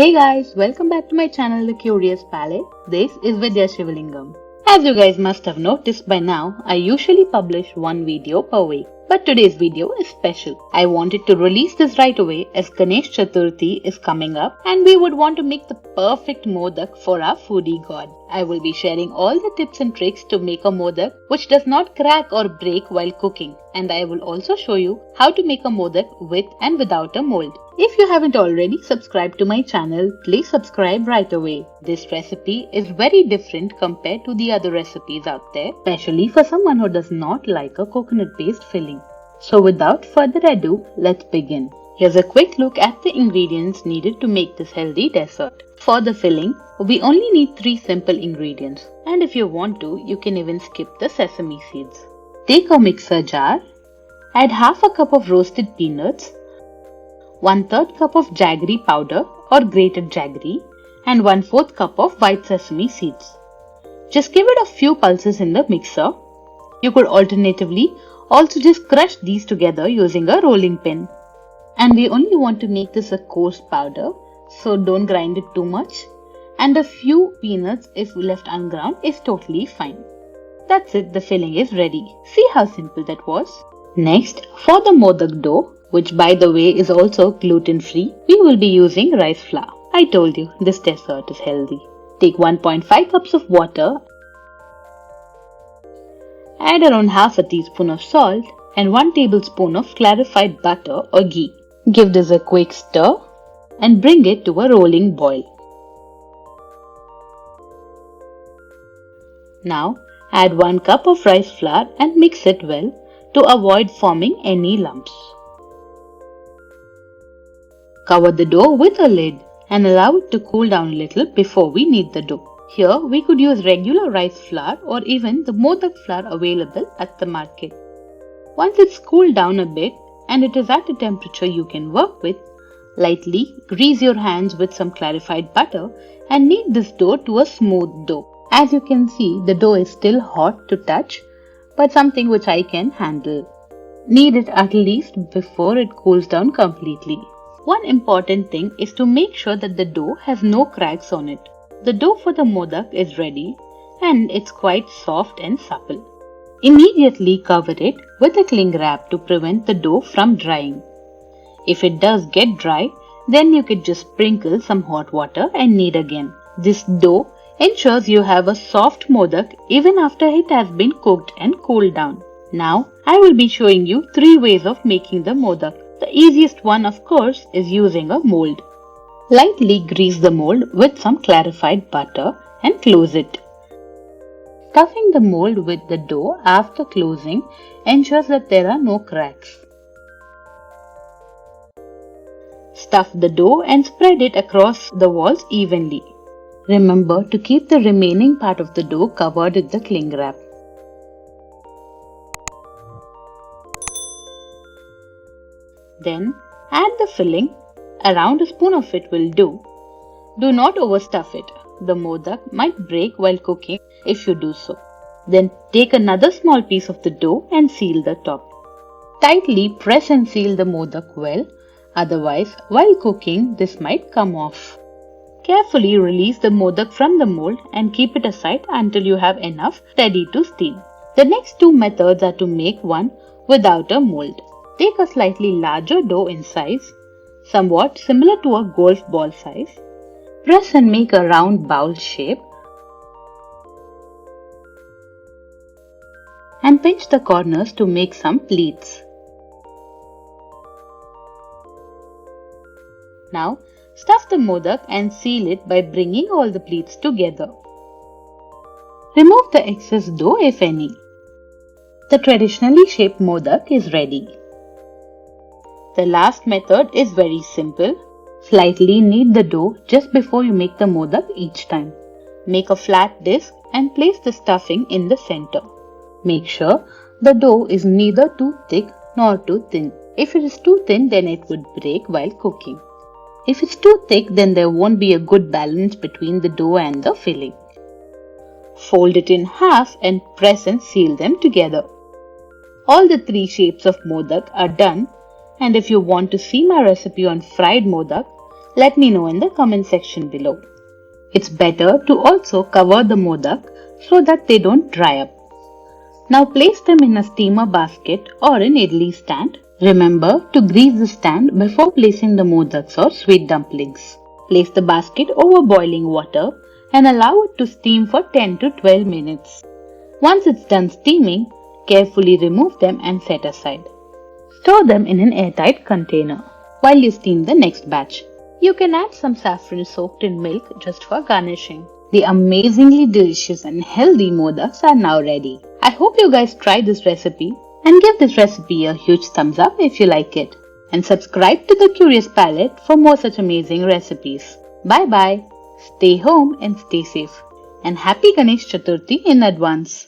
Hey guys, welcome back to my channel The Curious Palate. This is Vidya Shivalingam. As you guys must have noticed by now, I usually publish one video per week. But today's video is special. I wanted to release this right away as Ganesh Chaturthi is coming up and we would want to make the perfect modak for our foodie god. I will be sharing all the tips and tricks to make a modak which does not crack or break while cooking, and I will also show you how to make a modak with and without a mold. If you haven't already subscribed to my channel, please subscribe right away. This recipe is very different compared to the other recipes out there, especially for someone who does not like a coconut-based filling. So without further ado, let's begin. Here's a quick look at the ingredients needed to make this healthy dessert. For the filling, we only need 3 simple ingredients, and if you want to, you can even skip the sesame seeds. Take a mixer jar, add half a cup of roasted peanuts, 1/3 cup of jaggery powder or grated jaggery, and 1/4 cup of white sesame seeds. Just give it a few pulses in the mixer. You could alternatively also just crush these together using a rolling pin. And we only want to make this a coarse powder, so don't grind it too much. And a few peanuts, if left unground, is totally fine. That's it, the filling is ready. See how simple that was? Next, for the modak dough, which by the way is also gluten-free, we will be using rice flour. I told you, this dessert is healthy. Take 1.5 cups of water, add around half a teaspoon of salt and 1 tablespoon of clarified butter or ghee. Give this a quick stir and bring it to a rolling boil. Now add 1 cup of rice flour and mix it well to avoid forming any lumps. Cover the dough with a lid and allow it to cool down a little before we knead the dough. Here we could use regular rice flour or even the modak flour available at the market. Once it's cooled down a bit and it is at a temperature you can work with, lightly grease your hands with some clarified butter and knead this dough to a smooth dough. As you can see, the dough is still hot to touch, but something which I can handle. Knead it at least before it cools down completely. One important thing is to make sure that the dough has no cracks on it. The dough for the modak is ready and it's quite soft and supple. Immediately cover it with a cling wrap to prevent the dough from drying. If it does get dry, then you could just sprinkle some hot water and knead again. This dough ensures you have a soft modak even after it has been cooked and cooled down. Now I will be showing you 3 ways of making the modak. The easiest one, of course, is using a mold. Lightly grease the mold with some clarified butter and close it. Stuffing the mold with the dough after closing ensures that there are no cracks. Stuff the dough and spread it across the walls evenly. Remember to keep the remaining part of the dough covered with the cling wrap. Then add the filling. Around a spoon of it will do. Do not overstuff it. The modak might break while cooking if you do so. Then take another small piece of the dough and seal the top. Tightly press and seal the modak well, otherwise while cooking this might come off. Carefully release the modak from the mold and keep it aside until you have enough ready to steam. The next 2 methods are to make one without a mold. Take a slightly larger dough in size, somewhat similar to a golf ball size. Press and make a round bowl shape and pinch the corners to make some pleats. Now stuff the modak and seal it by bringing all the pleats together. Remove the excess dough if any. The traditionally shaped modak is ready. The last method is very simple. Slightly knead the dough just before you make the modak each time. Make a flat disc and place the stuffing in the center. Make sure the dough is neither too thick nor too thin. If it is too thin, then it would break while cooking. If it's too thick, then there won't be a good balance between the dough and the filling. Fold it in half and press and seal them together. All the 3 shapes of modak are done. And if you want to see my recipe on fried modak, Let me know in the comment section below. It's better to also cover the modak so that they don't dry up. Now place them in a steamer basket or an idli stand. Remember to grease the stand before placing the modaks or sweet dumplings. Place the basket over boiling water and allow it to steam for 10 to 12 minutes. Once it's done steaming, carefully remove them and set aside. Store them in an airtight container while you steam the next batch. You can add some saffron soaked in milk just for garnishing. The amazingly delicious and healthy modaks are now ready. I hope you guys try this recipe and give this recipe a huge thumbs up if you like it. And subscribe to the Curious Palate for more such amazing recipes. Bye bye. Stay home and stay safe. And happy Ganesh Chaturthi in advance.